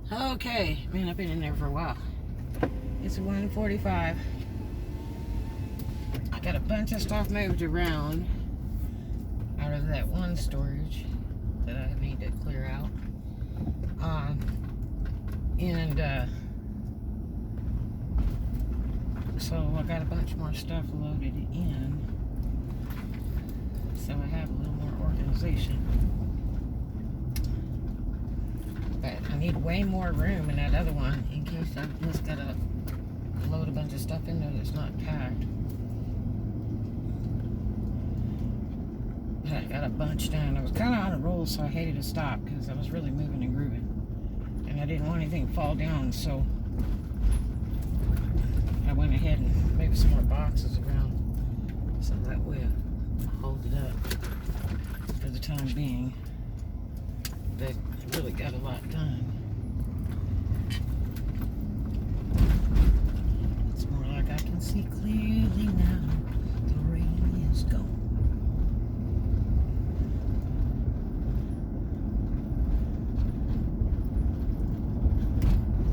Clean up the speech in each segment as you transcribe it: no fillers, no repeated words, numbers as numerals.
Okay, man, I've been in there for a while. It's 1:45. I got a bunch of stuff moved around out of that one storage that I need to clear out. So I got a bunch more stuff loaded in, so I have a little more organization. But I need way more room in that other one in case I've just got to load a bunch of stuff in there that's not packed. But I got a bunch down. I was kind of on a roll, so I hated to stop because I was really moving and grooving. And I didn't want anything to fall down, so I went ahead and moved some more boxes around. So that way I'll hold it up for the time being. But I really got a lot done. It's more like I can see clearly now. The rain is gone.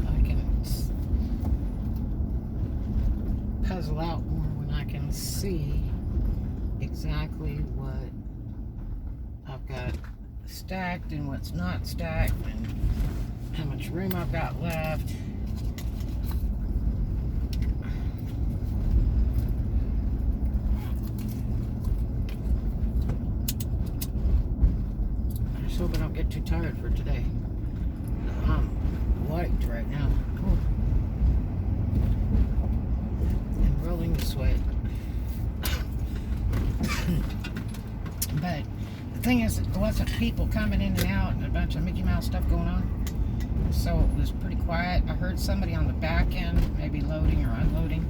I can puzzle out more when I can see exactly what I've got stacked and what's not stacked and how much room I've got left. I just hope I don't get too tired for today. I'm wiped right now. Ooh. And rolling the sweat. But the thing is, there wasn't people coming in and out and a bunch of Mickey Mouse stuff going on. So it was pretty quiet. I heard somebody on the back end, maybe loading or unloading.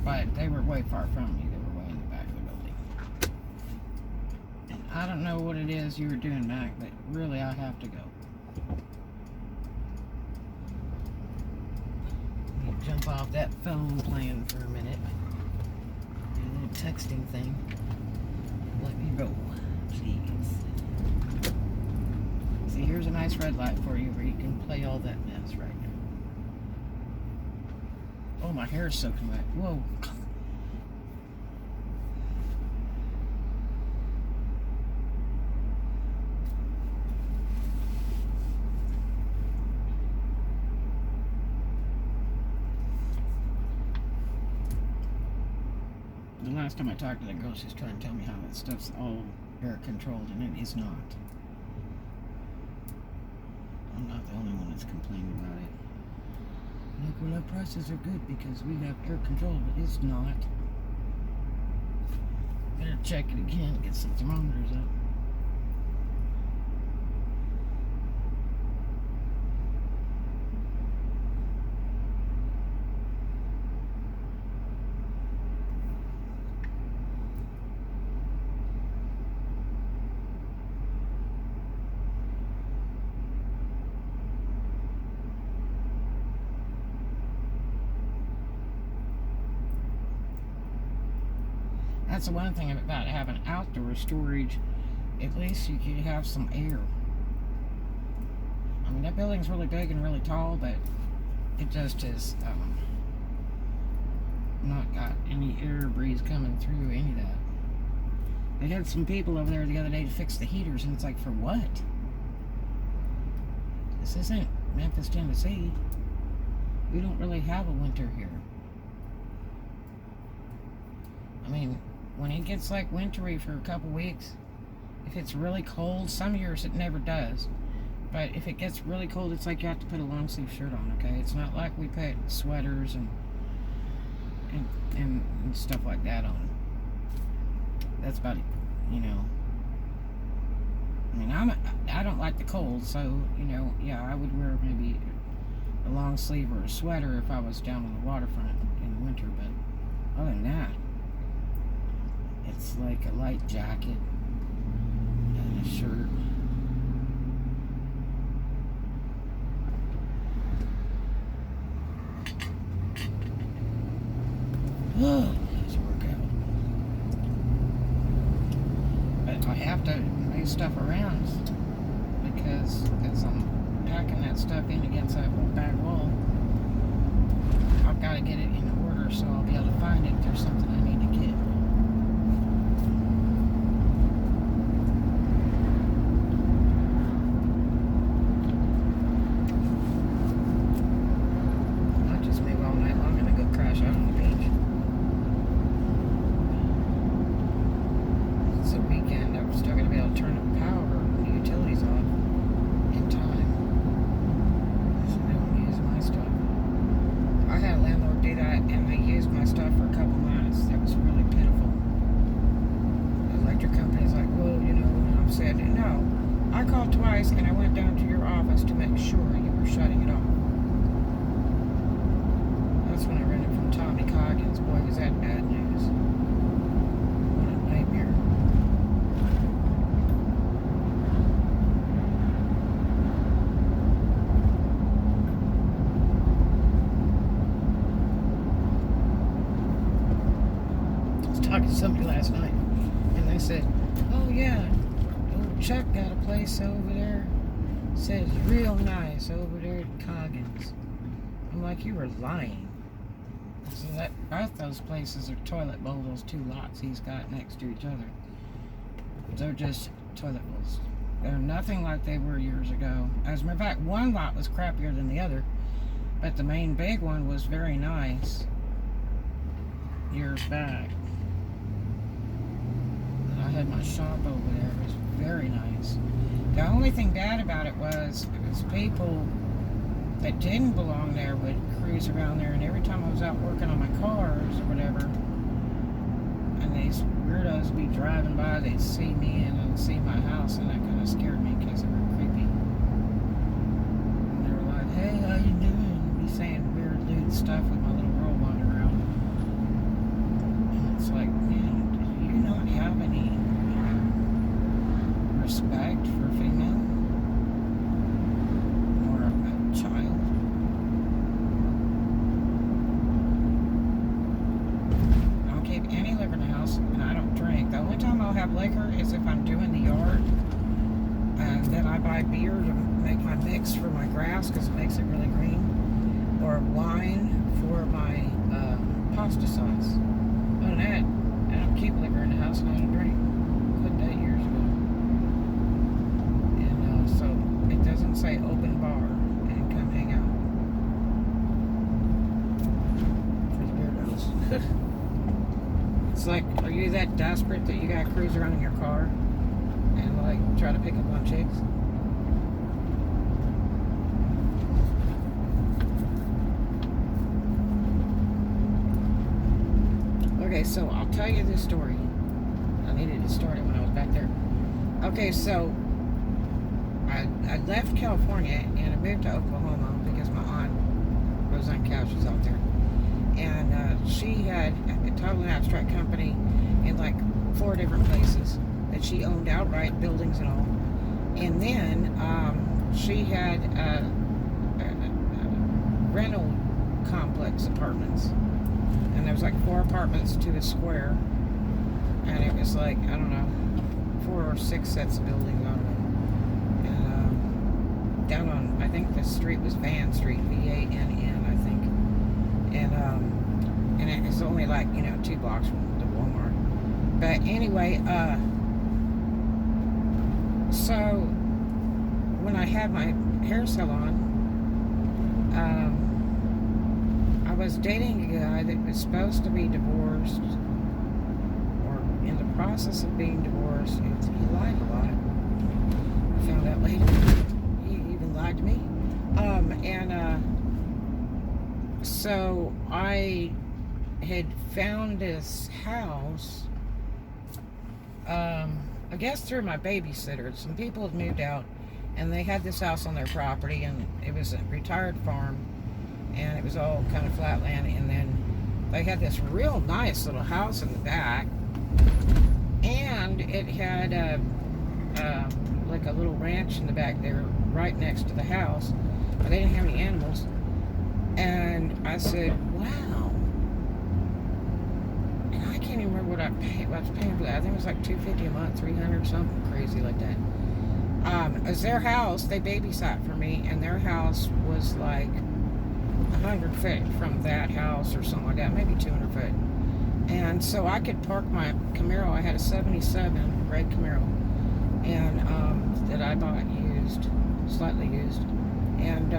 But they were way far from me. They were way in the back of the building. And I don't know what it is you were doing, Mac, but really I have to go. Let me jump off that phone plan for a minute. Do a little texting thing. Let me roll. Please. See, here's a nice red light for you where you can play all that mess right now. Oh, my hair is soaking wet. Whoa. The last time I talked to that girl, she's trying to tell me how that stuff's all air controlled, and it is not. I'm not the only one that's complaining about it. Like, well, our prices are good because we have air control, but it's not. Better check it again, get some thermometers up. That's the one thing about having outdoor storage. At least you can have some air. I mean, that building's really big and really tall, but it just is not got any air breeze coming through any of that. They had some people over there the other day to fix the heaters, and it's like, for what? This isn't Memphis, Tennessee. We don't really have a winter here. I mean, when it gets like wintry for a couple weeks, if it's really cold, some years it never does, but if it gets really cold, it's like you have to put a long sleeve shirt on, okay? It's not like we put sweaters and stuff like that on. That's about it, you know. I mean, I don't like the cold, so, you know, yeah, I would wear maybe a long sleeve or a sweater if I was down on the waterfront in the winter, but other than that, it's like a light jacket and a shirt. Oh, nice workout. But I have to move stuff around because I'm packing that that stuff in against that back wall. I've got to get it in order so I'll be able to find it if there's something I need to get. I'll just move all night long and then go crash out on the beach. It's a weekend. I'm still going to be able to turn the power and the utilities off in time. So they won't use my stuff. I had a landlord do that, and they used my stuff for a couple months. That was really pitiful. The electric company's like, well, you know, and I've said, no. I called twice, and I went down to your office to make sure you were shutting it off. That's when I rented from Tommy Coggins. Boy, was that bad news. What a nightmare. Talking to somebody last night, and they said, oh yeah, old Chuck got a place over there, said it's real nice over there at Coggins. I'm like, you were lying. So that both those places are toilet bowl, those two lots he's got next to each other. They're just toilet bowls. They're nothing like they were years ago. As a matter of fact, one lot was crappier than the other, but the main big one was very nice years back. I had my shop over there. It was very nice. The only thing bad about it was people that didn't belong there would cruise around there, and every time I was out working on my cars or whatever, and these weirdos would be driving by, they'd see me and see my house, and that kind of scared me because they were creepy. And they were like, hey, how you doing? And me saying weird lewd stuff with my little girl wandering around. And it's like, man, do you not have any respect for female or a child? I don't keep any liquor in the house, and I don't drink. The only time I'll have liquor is if I'm doing the yard, and then I buy beer to make my mix for my grass because it makes it really green, or wine for my pasta sauce. Other than that, I don't keep liquor in the house, and I don't drink. Quit that years ago. So it doesn't say open bar and come hang out for the weirdos. It's like, are you that desperate that you gotta cruise around in your car and like try to pick up on chicks? Okay, so I'll tell you this story. I needed to start it when I was back there. Okay, so I left California and I moved to Oklahoma because my aunt, Roseanne Couch, was out there. And she had a total abstract company in like 4 different places that she owned outright, buildings and all. And then she had rental complex apartments. And there was like 4 apartments to a square. And it was like, I don't know, 4 or 6 sets of buildings, I don't know. Down on, I think the street was Van Street, V-A-N-N, I think, and it was only like, you know, 2 blocks from the Walmart. But anyway, so when I had my hair salon, I was dating a guy that was supposed to be divorced, or in the process of being divorced. He lied a lot. I found out later. Lied to me. So I had found this house, I guess through my babysitter. Some people had moved out and they had this house on their property, and it was a retired farm, and it was all kind of flat land, and then they had this real nice little house in the back, and it had like a little ranch in the back there right next to the house, but they didn't have any animals. And I said, wow. And I can't even remember what I was paying for that. I think it was like $250 a month, $300, something crazy like that. As their house, they babysat for me, and their house was like 100 feet from that house or something like that, maybe 200 feet. And so I could park my Camaro. I had a 77 red Camaro, and that I bought used, slightly used, and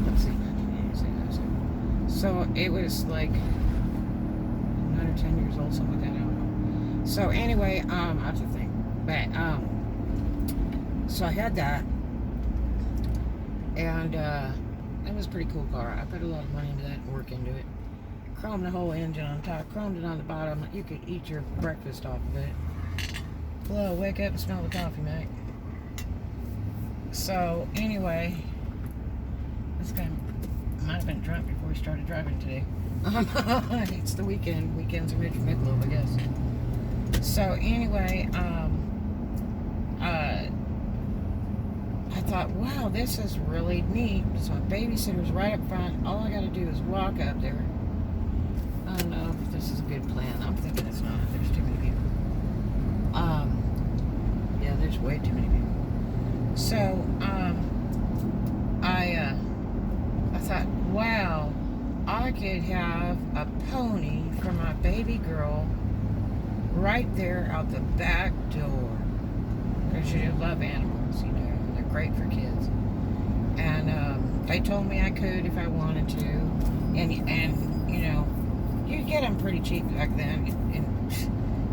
let's see, so it was like 9 or 10 years old, something like that. I don't know. So anyway, I have to think, but so I had that, and it was a pretty cool car. I put a lot of money into that and work into it. Chromed the whole engine on top, chromed it on the bottom. You could eat your breakfast off of it. Hello, wake up and smell the coffee, mate. So anyway, this guy might have been drunk before he started driving today. It's the weekend. Weekends are Mitch Michelob, I guess. So anyway, I thought, wow, this is really neat. So my babysitter's right up front. All I got to do is walk up there. I don't know if this is a good plan. I'm thinking it's not. There's too many people. Yeah, there's way too many people. So, I thought, wow, I could have a pony for my baby girl right there out the back door. Because you love animals, you know, they're great for kids. And they told me I could if I wanted to. And you know, you get them pretty cheap back then.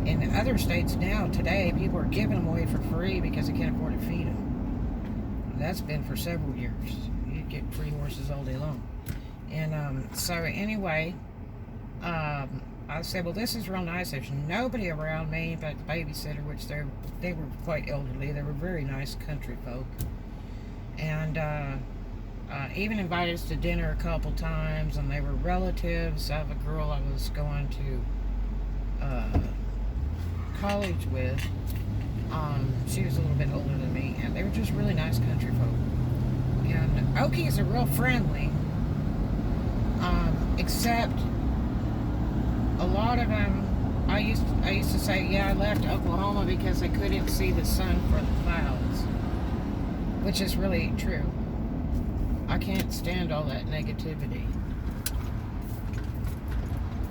In other states now, today, people are giving them away for free because they can't afford to feed them. That's been for several years. You get free horses all day long. And so anyway, I said, well, this is real nice. There's nobody around me but the babysitter, which they were quite elderly. They were very nice country folk. And even invited us to dinner a couple times, and they were relatives of a girl I was going to college with. She was a little bit older than me, and they were just really nice country folk. And Okies are real friendly, except a lot of them. I used to say, yeah, I left Oklahoma because I couldn't see the sun for the clouds, which is really true. I can't stand all that negativity.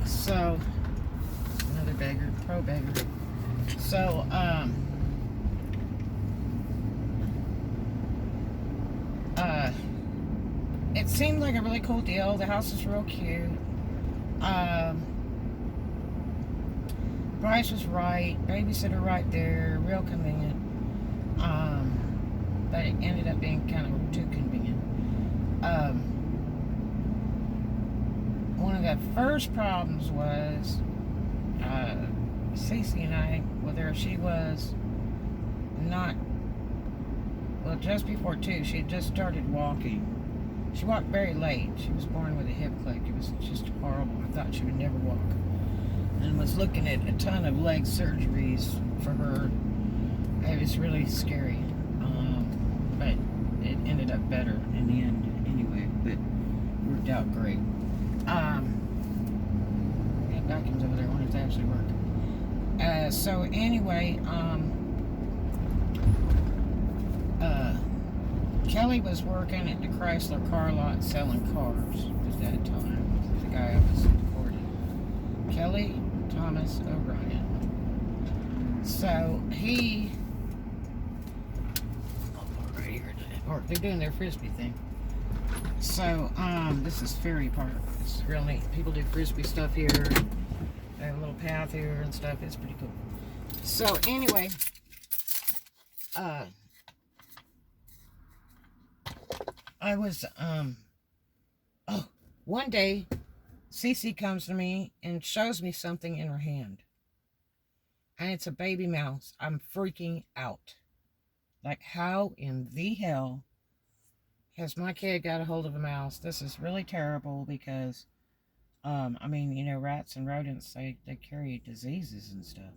So, another beggar, pro beggar. So, it seemed like a really cool deal. The house is real cute. Price was right. Babysitter right there. Real convenient. But it ended up being kind of too convenient. One of the first problems was Cece and I, whether she was not, well, just before 2, she had just started walking. She walked very late. She was born with a hip click. It was just horrible. I thought she would never walk. And was looking at a ton of leg surgeries for her. It was really scary. But it ended up better in the end anyway. But worked out great. Yeah, vacuums over there. I wonder if they actually work. So anyway, Kelly was working at the Chrysler car lot selling cars at that time. The guy I was supporting. Kelly Thomas O'Brien. So he, right here, or they're doing their frisbee thing. So this is Ferry Park. It's real neat. People do frisbee stuff here. They have a little path here and stuff. It's pretty cool. So anyway, I was one day Cece comes to me and shows me something in her hand. And it's a baby mouse. I'm freaking out. Like, how in the hell has my kid got a hold of a mouse? This is really terrible because, I mean, you know, rats and rodents, they carry diseases and stuff.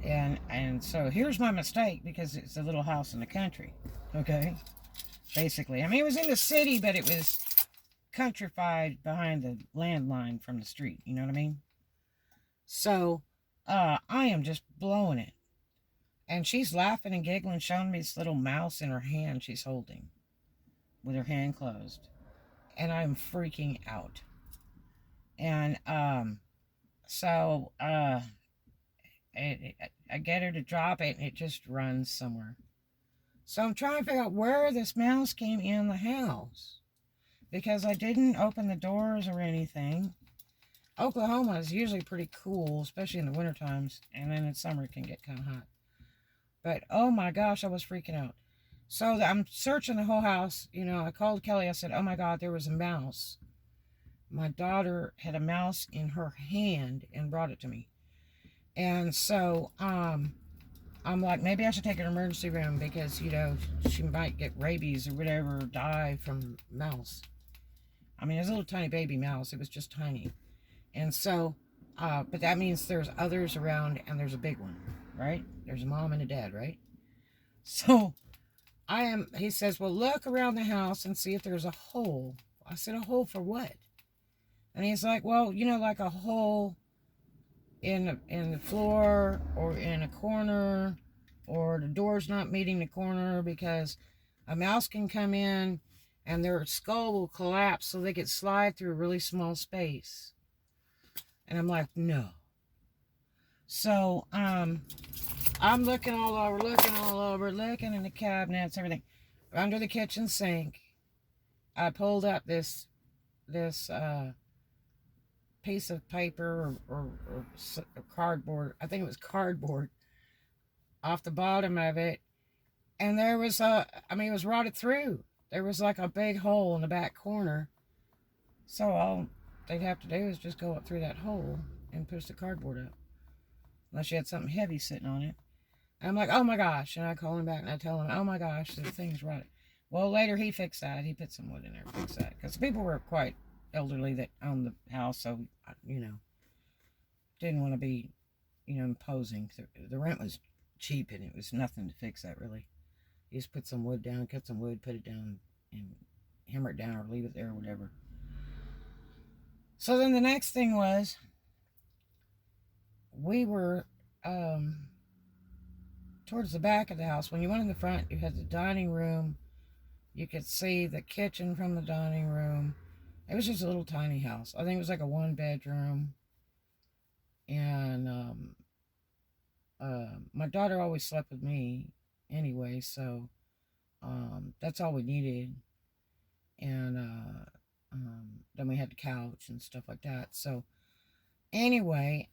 And so here's my mistake, because it's a little house in the country, okay? Basically. I mean, it was in the city, but it was countrified behind the landline from the street. You know what I mean? So, I am just blowing it. And she's laughing and giggling, showing me this little mouse in her hand she's holding with her hand closed. And I'm freaking out. And so I get her to drop it, and it just runs somewhere. So I'm trying to figure out where this mouse came in the house, because I didn't open the doors or anything. Oklahoma is usually pretty cool, especially in the winter times, and then in summer it can get kind of hot. But oh my gosh, I was freaking out. So I'm searching the whole house. You know, I called Kelly. I said, oh my God, there was a mouse. My daughter had a mouse in her hand and brought it to me. And so I'm like, maybe I should take her to an emergency room, because, you know, she might get rabies or whatever, or die from mouse. I mean, it was a little tiny baby mouse. It was just tiny. And so, but that means there's others around, and there's a big one, right? There's a mom and a dad, right? So he says, well, look around the house and see if there's a hole. I said, a hole for what? And he's like, well, you know, like a hole in the floor, or in a corner, or the door's not meeting the corner, because a mouse can come in and their skull will collapse so they could slide through a really small space. And I'm like, no. So I'm looking all over, looking in the cabinets, everything. Under the kitchen sink, I pulled up this piece of paper, or cardboard. I think it was cardboard, off the bottom of it. And there was it was rotted through. There was like a big hole in the back corner. So all they'd have to do is just go up through that hole and push the cardboard up. Unless you had something heavy sitting on it. And I'm like, oh my gosh. And I call him back and I tell him, oh my gosh, the thing's rotted. Well, later he fixed that. He put some wood in there to fix that. Because people were quite elderly that owned the house. So, you know, didn't want to be, you know, imposing. The rent was cheap, and it was nothing to fix that, really. You just put some wood down, cut some wood, put it down, and hammer it down, or leave it there, or whatever. So then the next thing was, we were towards the back of the house. When you went in the front, you had the dining room. You could see the kitchen from the dining room. It was just a little tiny house. I think it was like a 1-bedroom. And my daughter always slept with me anyway, so that's all we needed. And then we had the couch and stuff like that. So anyway,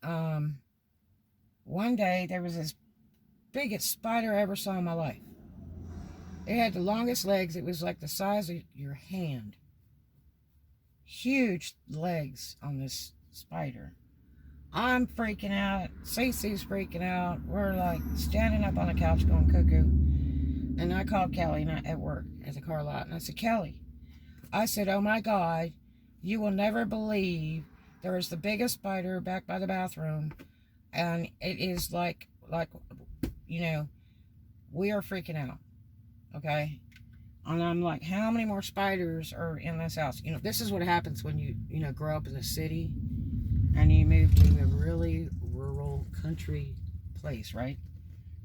one day there was this biggest spider I ever saw in my life. It had the longest legs. It was like the size of your hand. Huge legs on this spider. I'm freaking out. Cece's freaking out. We're like standing up on the couch going cuckoo. And I called Kelly at work at the car lot. And I said, Kelly, I said, oh my God, you will never believe there is the biggest spider back by the bathroom. And it is like, you know, we are freaking out. Okay? And I'm like, how many more spiders are in this house? You know, this is what happens when you grow up in the city and you move to a really rural country place, right?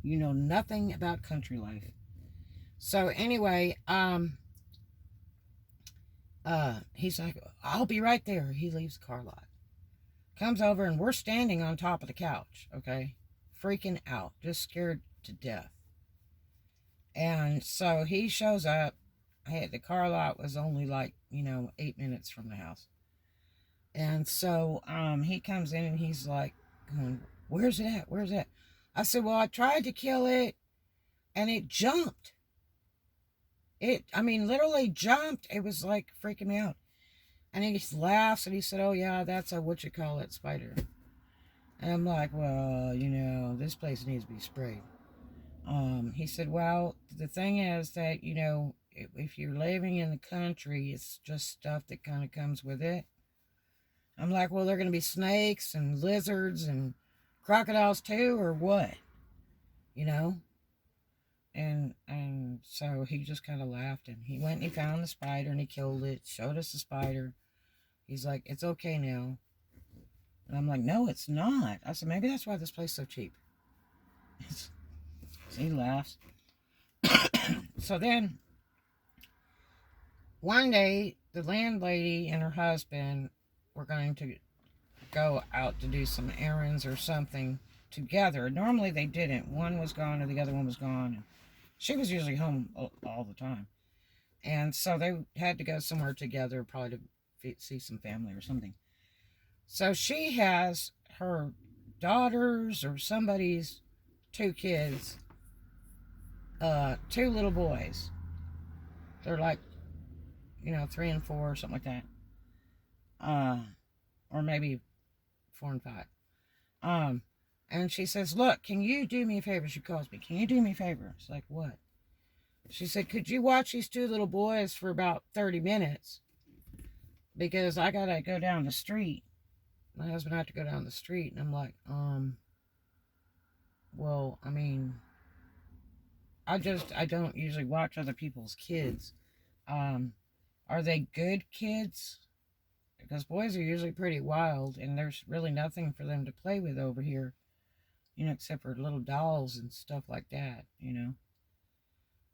You know nothing about country life. So anyway, he's like, I'll be right there. He leaves the car lot. Comes over, and we're standing on top of the couch, okay? Freaking out, just scared to death. And so he shows up. The car lot was only like, 8 minutes from the house. And so he comes in, and he's like, going, where's it at? Where's it at? I said, well, I tried to kill it, and it jumped. It literally jumped. It was like freaking me out. And he just laughs, and he said, oh yeah, that's a what-you-call-it spider. And I'm like, well, this place needs to be sprayed. He said, well, the thing is that, if you're living in the country, it's just stuff that kind of comes with it. I'm like, well, there are going to be snakes and lizards and crocodiles too, or what? And so he just kind of laughed, and he went and he found the spider, and he killed it, showed us the spider. He's like, it's okay now. And I'm like, no, it's not. I said, maybe that's why this place is so cheap. So he laughs. So then, one day, the landlady and her husband were going to go out to do some errands or something together. Normally they didn't. One was gone and the other one was gone. She was usually home all the time. And so they had to go somewhere together, probably to see some family or something. So she has her daughter's or somebody's 2 kids, 2 little boys. They're like, 3 and 4 or something like that. Or maybe 4 and 5. And she says, look, can you do me a favor? She calls me. Can you do me a favor? It's like, what? She said, could you watch these 2 little boys for about 30 minutes? Because I got to go down the street. My husband had to go down the street. And I'm like, well, I mean, I don't usually watch other people's kids. Are they good kids? Because boys are usually pretty wild, and there's really nothing for them to play with over here, except for little dolls and stuff like that,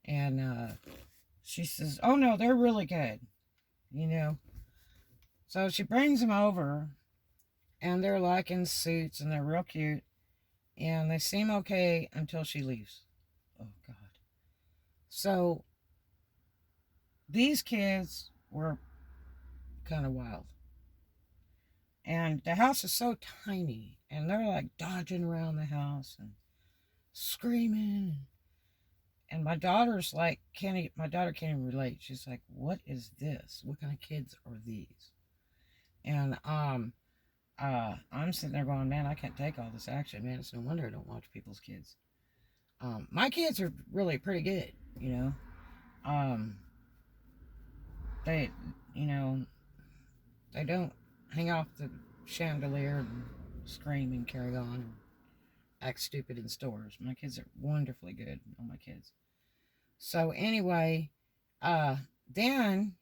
And she says, oh no, they're really good, So she brings them over, and they're like in suits, and they're real cute, and they seem okay until she leaves. Oh, God. So these kids were kind of wild. And the house is so tiny, and they're like dodging around the house and screaming. And my daughter's like, my daughter can't even relate. She's like, what is this? What kind of kids are these? And I'm sitting there going, man, I can't take all this action, man. It's no wonder I don't watch people's kids. My kids are really pretty good, They, they don't hang off the chandelier and scream and carry on and act stupid in stores. My kids are wonderfully good, all my kids. So anyway, then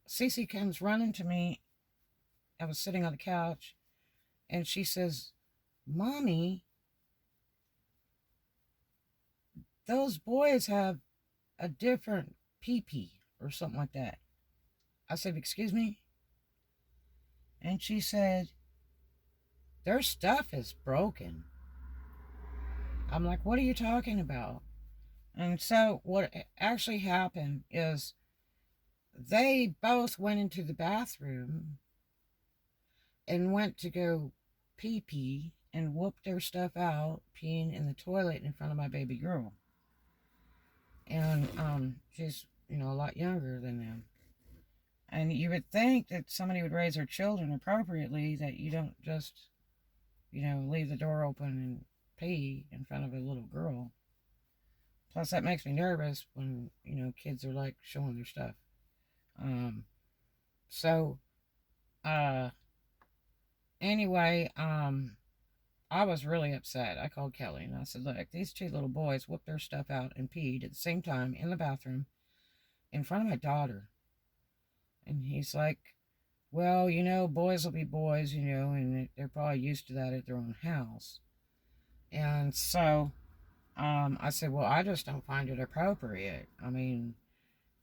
Cece comes running to me. I was sitting on the couch, and she says, Mommy, those boys have a different pee-pee or something like that. I said, excuse me? And she said, their stuff is broken. I'm like, what are you talking about? And so what actually happened is they both went into the bathroom and went to go pee-pee and whooped their stuff out, peeing in the toilet in front of my baby girl. And she's, a lot younger than them. And you would think that somebody would raise their children appropriately, that you don't just, leave the door open and pee in front of a little girl. Plus, that makes me nervous when, kids are like showing their stuff. So, anyway, I was really upset. I called Kelly and I said, look, these 2 little boys whooped their stuff out and peed at the same time in the bathroom in front of my daughter. And he's like, well, boys will be boys, and they're probably used to that at their own house. And so, I said, well, I just don't find it appropriate. I mean,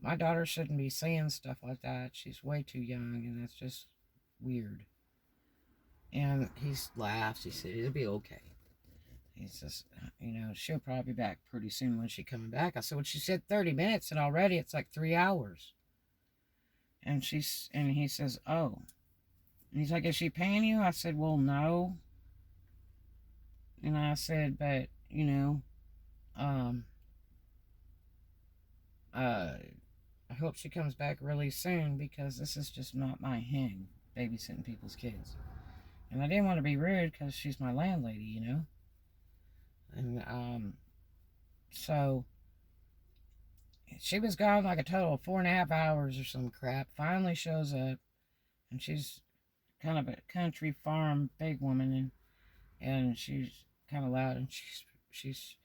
my daughter shouldn't be seeing stuff like that. She's way too young, and that's just weird. And he laughs. He said, it'll be okay. He says, she'll probably be back pretty soon. When she coming back? I said, well, she said 30 minutes, and already it's like 3 hours. And he says, oh. And he's like, is she paying you? I said, well, no. And I said, but, I hope she comes back really soon, because this is just not my hang, babysitting people's kids. And I didn't want to be rude because she's my landlady, And so she was gone like a total of 4.5 hours or some crap. Finally shows up, and she's kind of a country farm big woman, and she's kind of loud, and she's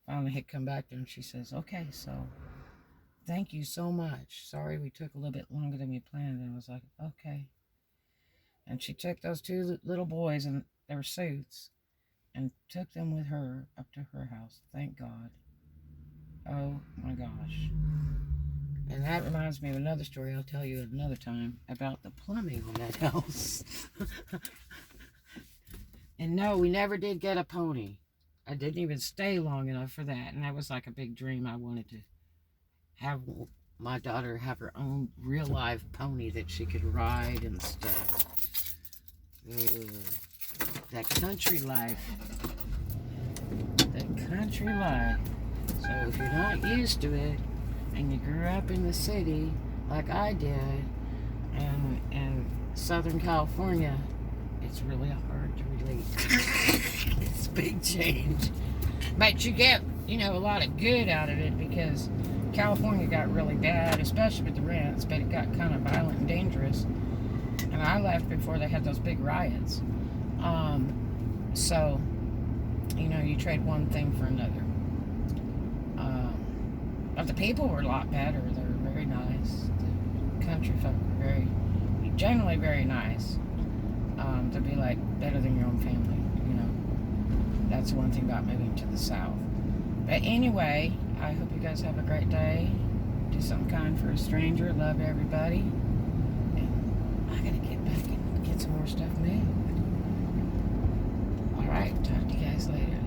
finally had come back there, and she says, okay, so thank you so much. Sorry we took a little bit longer than we planned. And I was like, okay. And she took those two little boys in their suits and took them with her up to her house. Thank God. Oh my gosh. And that reminds me of another story I'll tell you another time about the plumbing on that house. And no, we never did get a pony. I didn't even stay long enough for that. And that was like a big dream. I wanted to have my daughter have her own real live pony that she could ride and stuff. Ugh. That country life. That country life. So if you're not used to it, and you grew up in the city like I did, and in Southern California, it's really hard to relate. It's a big change. But you get, a lot of good out of it, because California got really bad, especially with the rents, but it got kind of violent and dangerous. And I left before they had those big riots. So, you trade one thing for another. But the people were a lot better. They were very nice. The country folk were generally very nice. To be like better than your own family, That's one thing about moving to the South. But anyway, I hope you guys have a great day. Do something kind for a stranger. Love everybody. And I gotta get back and get some more stuff moved. Alright, talk to you guys later.